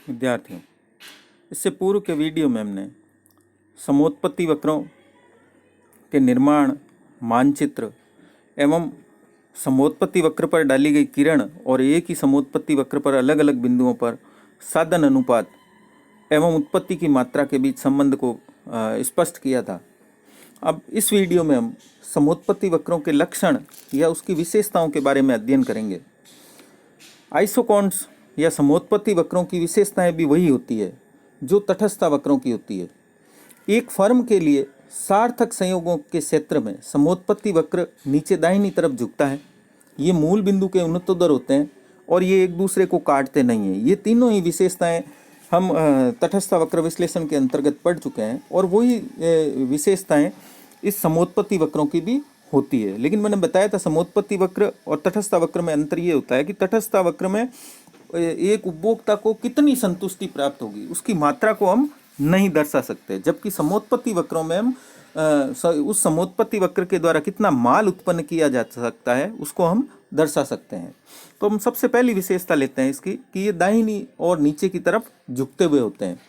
विद्यार्थियों, इससे पूर्व के वीडियो में हमने समोत्पत्ति वक्रों के निर्माण, मानचित्र एवं समोत्पत्ति वक्र पर डाली गई किरण और एक ही समोत्पत्ति वक्र पर अलग अलग बिंदुओं पर साधन अनुपात एवं उत्पत्ति की मात्रा के बीच संबंध को स्पष्ट किया था। अब इस वीडियो में हम समोत्पत्ति वक्रों के लक्षण या उसकी विशेषताओं के बारे में अध्ययन करेंगे। आइसोकॉन्स या समोत्पत्ति वक्रों की विशेषताएं भी वही होती है जो तटस्थ वक्रों की होती है। एक फर्म के लिए सार्थक संयोगों के क्षेत्र में समोत्पत्ति वक्र नीचे दाहिनी तरफ झुकता है। ये मूल बिंदु के उन्नतोदर होते हैं और ये एक दूसरे को काटते नहीं हैं। ये तीनों ही विशेषताएं हम तटस्थ वक्र विश्लेषण के अंतर्गत पढ़ चुके हैं और वही विशेषताएं इस समोत्पत्ति वक्रों की भी होती है। लेकिन मैंने बताया था समोत्पत्ति वक्र और तटस्थ वक्र में अंतर ये होता है कि तटस्थ वक्र में एक उपभोक्ता को कितनी संतुष्टि प्राप्त होगी उसकी मात्रा को हम नहीं दर्शा सकते, जबकि समोत्पत्ति वक्रों में हम उस समोत्पत्ति वक्र के द्वारा कितना माल उत्पन्न किया जा सकता है उसको हम दर्शा सकते हैं। तो हम सबसे पहली विशेषता लेते हैं इसकी कि ये दाहिनी और नीचे की तरफ झुकते हुए होते हैं।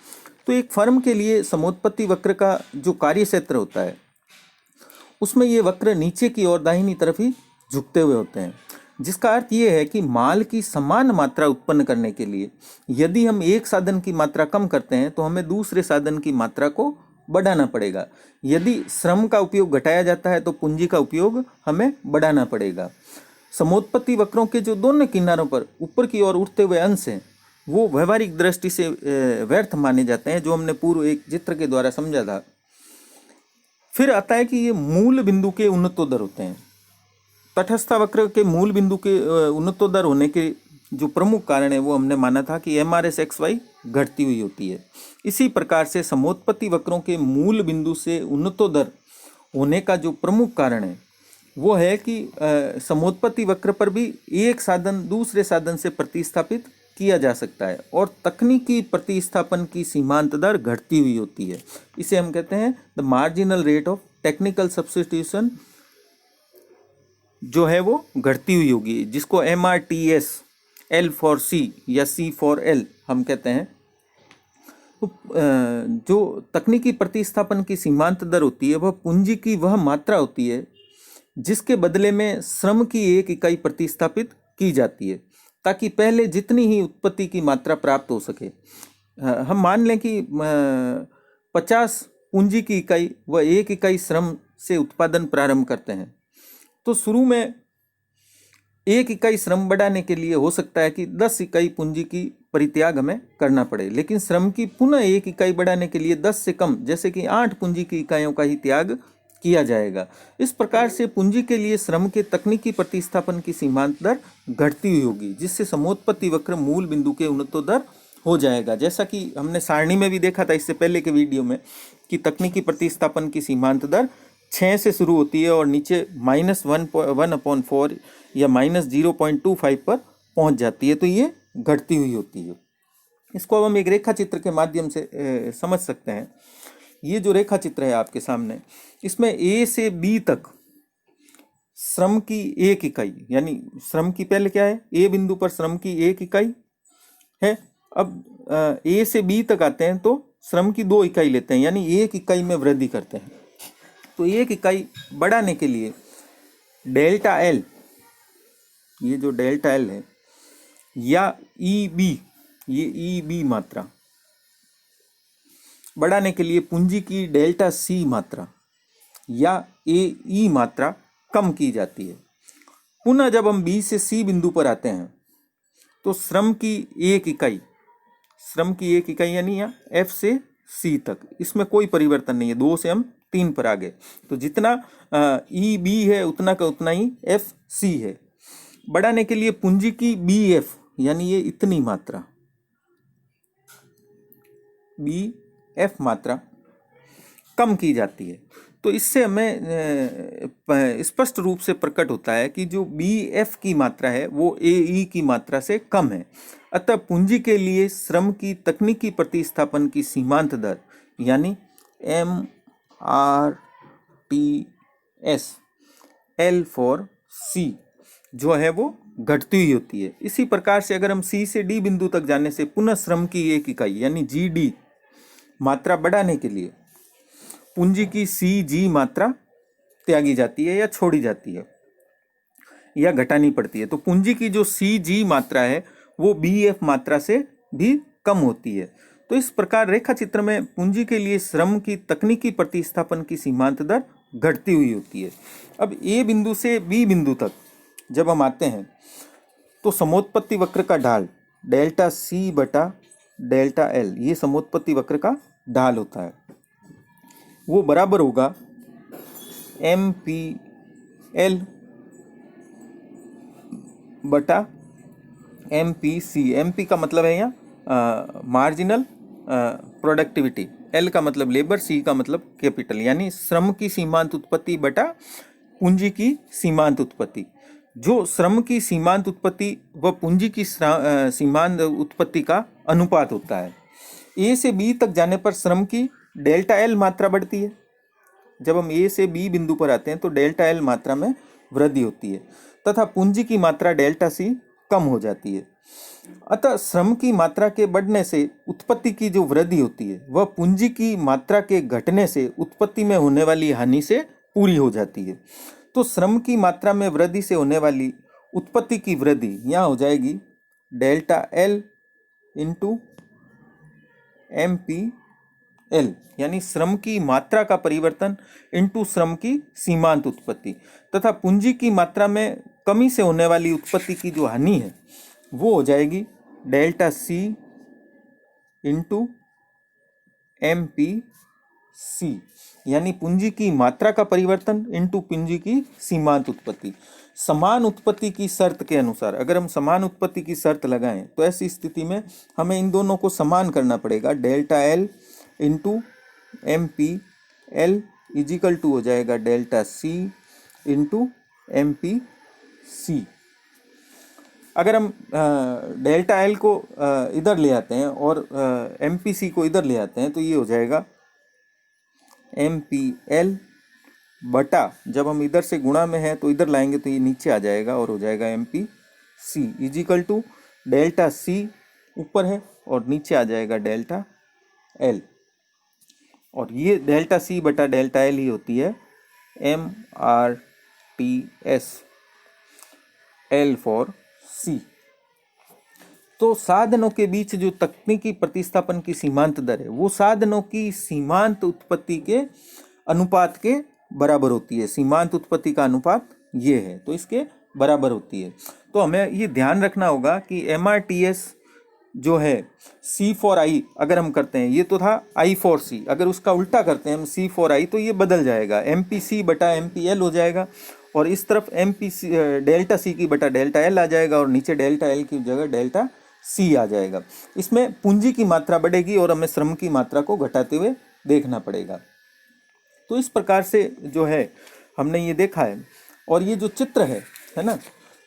तो एक फर्म के लिए समोत्पत्ति वक्र का जो कार्य क्षेत्र होता है उसमें ये वक्र नीचे की ओर दाहिनी तरफ ही झुकते हुए होते हैं, जिसका अर्थ ये है कि माल की समान मात्रा उत्पन्न करने के लिए यदि हम एक साधन की मात्रा कम करते हैं तो हमें दूसरे साधन की मात्रा को बढ़ाना पड़ेगा। यदि श्रम का उपयोग घटाया जाता है तो पूंजी का उपयोग हमें बढ़ाना पड़ेगा। समोत्पत्ति वक्रों के जो दोनों किनारों पर ऊपर की ओर उठते हुए अंश हैं वो व्यवहारिक दृष्टि से व्यर्थ माने जाते हैं, जो हमने पूर्व एक चित्र के द्वारा समझा था। फिर आता है कि ये मूल बिंदु के उन्नतोदर होते हैं। तटस्थ वक्र के मूल बिंदु के उन्नतोदर होने के जो प्रमुख कारण है वो हमने माना था कि MRS/XY घटती हुई होती है। इसी प्रकार से समोत्पत्ति वक्रों के मूल बिंदु से उन्नतोदर होने का जो प्रमुख कारण है वो है कि समोत्पत्ति वक्र पर भी एक साधन दूसरे साधन से प्रतिस्थापित किया जा सकता है और तकनीकी प्रतिस्थापन की सीमांत दर घटती हुई होती है। इसे हम कहते हैं the marginal rate of technical substitution जो है वो घटती हुई होगी, जिसको MRTS L फॉर C या C फॉर L हम कहते हैं। तो जो तकनीकी प्रतिस्थापन की सीमांत दर होती है वह पूंजी की वह मात्रा होती है जिसके बदले में श्रम की एक इकाई प्रतिस्थापित की जाती है ताकि पहले जितनी ही उत्पत्ति की मात्रा प्राप्त हो सके। हम मान लें कि 50 पूंजी की इकाई व 1 इकाई श्रम से उत्पादन प्रारंभ करते हैं, तो शुरू में 1 इकाई श्रम बढ़ाने के लिए हो सकता है कि 10 इकाई पूंजी की परित्याग हमें करना पड़े, लेकिन श्रम की पुनः 1 इकाई बढ़ाने के लिए 10 से कम जैसे कि 8 पूंजी की इकाइयों का ही त्याग किया जाएगा। इस प्रकार से पूंजी के लिए श्रम के तकनीकी प्रतिस्थापन की सीमांत दर घटती हुई होगी, जिससे समोत्पत्ति वक्र मूल बिंदु के उन्नतोदर हो जाएगा। जैसा कि हमने सारणी में भी देखा था इससे पहले के वीडियो में कि तकनीकी प्रतिस्थापन की सीमांत दर 6 से शुरू होती है और नीचे -1/4 या -0.25 पर पहुंच जाती है, तो ये घटती हुई होती है। इसको अब हम एक रेखा चित्र के माध्यम से समझ सकते हैं। ये जो रेखा चित्र है आपके सामने, इसमें A से B तक श्रम की 1 इकाई, यानी श्रम की पहले क्या है, A बिंदु पर श्रम की 1 इकाई है। अब A से B तक आते हैं तो श्रम की 2 इकाई लेते हैं, यानी 1 इकाई में वृद्धि करते हैं। तो 1 इकाई बढ़ाने के लिए डेल्टा L, ये जो डेल्टा L है, या EB, ये EB मात्रा बढ़ाने के लिए पूंजी की डेल्टा C मात्रा या AE मात्रा कम की जाती है। पुनः जब हम B से C बिंदु पर आते हैं तो श्रम की 1 इकाई यानी या F से C तक, इसमें कोई परिवर्तन नहीं है। 2 से हम 3 पर आ गए, तो जितना EB है उतना का उतना ही FC है। बढ़ाने के लिए पूंजी की BF यानी ये इतनी मात्रा BF मात्रा कम की जाती है। तो इससे हमें स्पष्ट रूप से प्रकट होता है कि जो BF की मात्रा है वो AE की मात्रा से कम है। अतः पूंजी के लिए श्रम की तकनीकी प्रतिस्थापन की सीमांत दर यानी MRTS L फॉर C जो है वो घटती हुई होती है। इसी प्रकार से अगर हम सी से डी बिंदु तक जाने से पुनः श्रम की एक इकाई यानी जी डी मात्रा बढ़ाने के लिए पूंजी की सी जी मात्रा त्यागी जाती है या छोड़ी जाती है या घटानी पड़ती है। तो पूंजी की जो सी जी मात्रा है वो बी एफ मात्रा से भी कम होती है। तो इस प्रकार रेखा चित्र में पूंजी के लिए श्रम की तकनीकी प्रतिस्थापन की सीमांत दर घटती हुई होती है। अब ए बिंदु से बी बिंदु तक जब हम आते हैं तो समोत्पत्ति वक्र का ढाल डेल्टा सी बटा डेल्टा एल, ये समोत्पत्ति वक्र का ढाल होता है, वो बराबर होगा एम पी एल बटा M P C. M P का मतलब है यहाँ मार्जिनल प्रोडक्टिविटी, एल का मतलब लेबर, सी का मतलब कैपिटल, यानी श्रम की सीमांत उत्पत्ति बटा पूंजी की सीमांत उत्पत्ति। जो श्रम की सीमांत उत्पत्ति व पूंजी की सीमांत उत्पत्ति का अनुपात होता है। ए से बी तक जाने पर श्रम की डेल्टा एल मात्रा बढ़ती है। जब हम ए से बी बिंदु पर आते हैं तो डेल्टा एल मात्रा में वृद्धि होती है तथा पूंजी की मात्रा डेल्टा सी कम हो जाती है। अतः श्रम की मात्रा के बढ़ने से उत्पत्ति की जो वृद्धि होती है वह पूंजी की मात्रा के घटने से उत्पत्ति में होने वाली हानि से पूरी हो जाती है। तो श्रम की मात्रा में वृद्धि से होने वाली उत्पत्ति की वृद्धि यहाँ हो जाएगी delta L into M P L, यानी श्रम की मात्रा का परिवर्तन इंटू श्रम की सीमांत उत्पत्ति, तथा पूंजी की मात्रा में कमी से होने वाली उत्पत्ति की जो हानि है वो हो जाएगी delta C into M P C, यानी पूंजी की मात्रा का परिवर्तन इंटू पूंजी की सीमांत उत्पत्ति। समान उत्पत्ति की शर्त के अनुसार अगर हम समान उत्पत्ति की शर्त लगाएं तो ऐसी स्थिति में हमें इन दोनों को समान करना पड़ेगा। Delta L into M P L equal to हो जाएगा delta C into M P C. अगर हम डेल्टा एल को इधर ले आते हैं और एम पी सी को इधर ले आते हैं तो ये हो जाएगा एम पी एल बटा, जब हम इधर से गुणा में है तो इधर लाएंगे तो ये नीचे आ जाएगा और हो जाएगा M P C equal to delta C ऊपर है और नीचे आ जाएगा डेल्टा एल, और ये डेल्टा सी बटा डेल्टा एल ही होती है M R T S, L for C. तो साधनों के बीच जो तकनीकी प्रतिस्थापन की सीमांत दर है वो साधनों की सीमांत उत्पत्ति के अनुपात के बराबर होती है। सीमांत उत्पत्ति का अनुपात ये है तो इसके बराबर होती है। तो हमें ये ध्यान रखना होगा कि MRTS जो है C फॉर I अगर हम करते हैं, ये तो था I फॉर C, अगर उसका उल्टा करते हैं हम C फॉर I तो ये बदल जाएगा, MPC बटा MPL हो जाएगा और इस तरफ MPC डेल्टा C की बटा डेल्टा L आ जाएगा और नीचे डेल्टा L की जगह डेल्टा C आ जाएगा। इसमें पूंजी की मात्रा बढ़ेगी और हमें श्रम की मात्रा को घटाते हुए देखना पड़ेगा। तो इस प्रकार से जो है हमने ये देखा है, और ये जो चित्र है ना,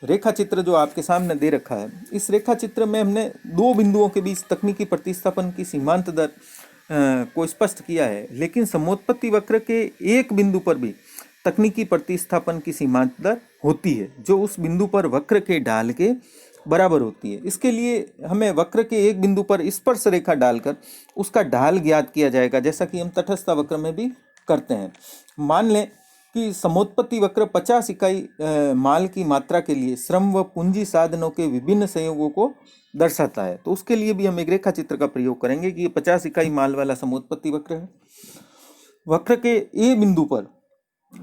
रेखा चित्र जो आपके सामने दे रखा है, इस रेखा चित्र में हमने दो बिंदुओं के बीच तकनीकी प्रतिस्थापन की सीमांत दर को स्पष्ट किया है, लेकिन समोत्पत्ति वक्र के एक बिंदु पर भी तकनीकी प्रतिस्थापन की सीमांत दर होती है जो उस बिंदु पर वक्र के ढाल के बराबर होती है। इसके लिए हमें वक्र के एक बिंदु पर स्पर्श रेखा डालकर उसका ढाल ज्ञात किया जाएगा, जैसा कि हम तटस्थ वक्र में भी करते हैं। मान लें कि समोत्पत्ति वक्र 50 इकाई माल की मात्रा के लिए श्रम व पूंजी साधनों के विभिन्न संयोगों को दर्शाता है, तो उसके लिए भी हम एक रेखा चित्र का प्रयोग करेंगे कि ये 50 इकाई माल वाला समोत्पत्ति वक्र है। वक्र के ए बिंदु पर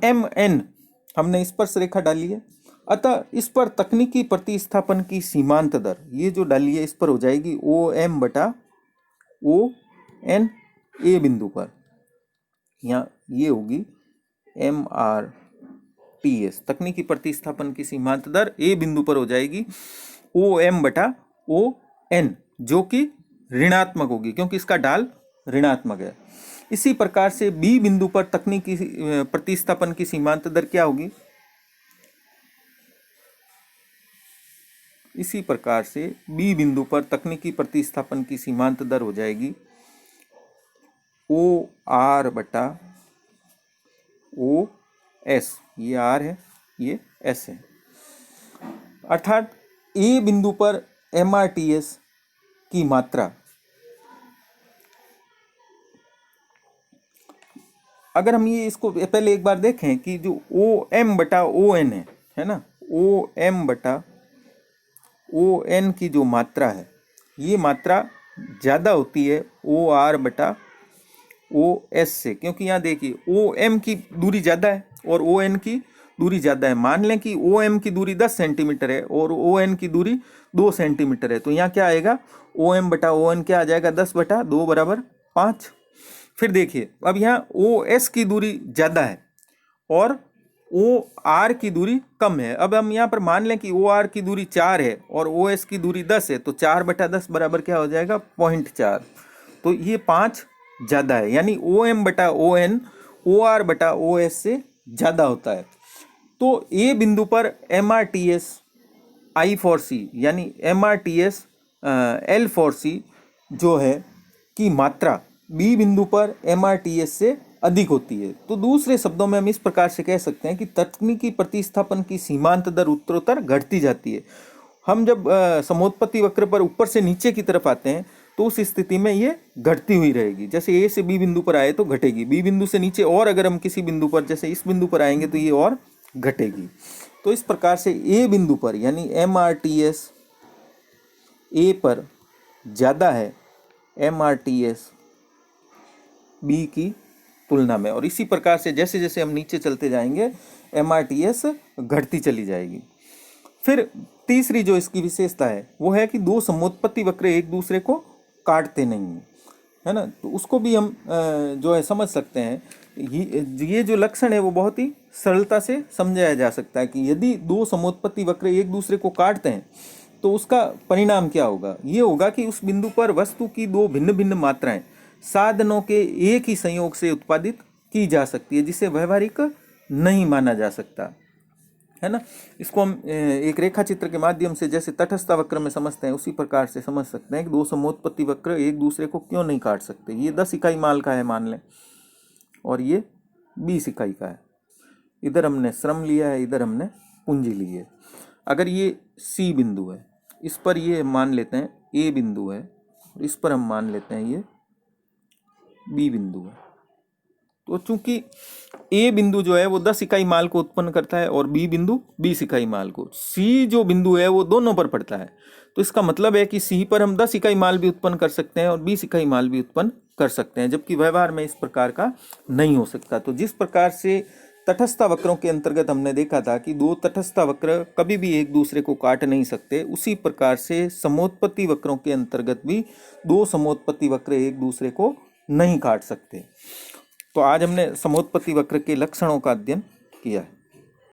MN हमने स्पर्श रेखा डाली है, अतः इस पर तकनीकी प्रतिस्थापन की सीमांत दर ये जो डाली है इस पर हो जाएगी OM बटा ON ए बिंदु पर, यहाँ ये होगी MRTS। तकनीकी प्रतिस्थापन की सीमांत दर ए बिंदु पर हो जाएगी OM बटा ON जो कि ऋणात्मक होगी क्योंकि इसका ढाल ऋणात्मक है। इसी प्रकार से बी बिंदु पर तकनीकी प्रतिस्थापन की सीमांत दर क्या होगी? इसी प्रकार से बी बिंदु पर तकनीकी प्रतिस्थापन की सीमांत दर हो जाएगी OR बटा OS, ये R है ये S है। अर्थात ए बिंदु पर MRTS की मात्रा, अगर हम ये इसको पहले एक बार देखें कि जो OM बटा ON है ना, OM बटा ON की जो मात्रा है, ये मात्रा ज़्यादा होती है OR बटा OS से, क्योंकि यहाँ देखिए OM की दूरी ज़्यादा है और ON की दूरी ज़्यादा है। मान लें कि OM की दूरी 10 सेंटीमीटर है और ON की दूरी 2 सेंटीमीटर है, तो यहाँ क्या आएगा, OM बटा ON क्या आ जाएगा, 10 बटा 2 बराबर 5। फिर देखिए अब यहाँ OS की दूरी ज़्यादा है और OR की दूरी कम है। अब हम यहाँ पर मान लें कि OR की दूरी 4 है और OS की दूरी 10 है, तो 4 बटा 10 बराबर क्या हो जाएगा, 0.4। तो ये 5 ज़्यादा है, यानी OM बटा ON OR बटा OS से ज़्यादा होता है। तो ए बिंदु पर MRTS I4C यानी MRTS L4C जो है की मात्रा बी बिंदु पर MRTS से अधिक होती है। तो दूसरे शब्दों में हम इस प्रकार से कह सकते हैं कि तकनीकी प्रतिस्थापन की सीमांत दर उत्तरोत्तर घटती जाती है। हम जब समोत्पत्ति वक्र पर ऊपर से नीचे की तरफ आते हैं तो उस स्थिति में ये घटती हुई रहेगी। जैसे ए से बी बिंदु पर आए तो घटेगी, बी बिंदु से नीचे और अगर हम किसी बिंदु पर जैसे इस बिंदु पर आएंगे तो ये और घटेगी। तो इस प्रकार से ए बिंदु पर यानी MRTS ए पर ज़्यादा है MRTS बी की तुलना में, और इसी प्रकार से जैसे जैसे हम नीचे चलते जाएंगे MRTS घटती चली जाएगी। फिर तीसरी जो इसकी विशेषता है वो है कि दो समोत्पत्ति वक्र एक दूसरे को काटते नहीं है ना, तो उसको भी हम जो है समझ सकते हैं। ये जो लक्षण है वो बहुत ही सरलता से समझाया जा सकता है कि यदि दो समोत्पत्ति वक्र एक दूसरे को काटते हैं तो उसका परिणाम क्या होगा। ये होगा कि उस बिंदु पर वस्तु की दो भिन्न भिन्न मात्राएं साधनों के एक ही संयोग से उत्पादित की जा सकती है, जिसे व्यवहारिक नहीं माना जा सकता है ना। इसको हम एक रेखा चित्र के माध्यम से जैसे तटस्थ वक्र में समझते हैं उसी प्रकार से समझ सकते हैं कि दो समोत्पत्ति वक्र एक दूसरे को क्यों नहीं काट सकते। ये 10 इकाई माल का है मान लें और ये 20 इकाई का है, इधर हमने श्रम लिया है, इधर हमने पूंजी ली है। अगर ये C बिंदु है, इस पर ये मान लेते हैं A बिंदु है, इस पर हम मान लेते हैं ये B बिंदु है। तो चूंकि A बिंदु जो है वो 10 इकाई माल को उत्पन्न करता है और B बिंदु 20 इकाई माल को, C जो बिंदु है वो दोनों पर पड़ता है, तो इसका मतलब है कि C पर हम 10 इकाई माल भी उत्पन्न कर सकते हैं और 20 इकाई माल भी उत्पन्न कर सकते हैं, जबकि व्यवहार में इस प्रकार का नहीं हो सकता। तो जिस प्रकार से तटस्थ वक्रों के अंतर्गत हमने देखा था कि दो तटस्थ वक्र कभी भी एक दूसरे को काट नहीं सकते, उसी प्रकार से समोत्पत्ति वक्रों के अंतर्गत भी दो समोत्पत्ति वक्र एक दूसरे को नहीं काट सकते। तो आज हमने समोत्पत्ति वक्र के लक्षणों का अध्ययन किया है।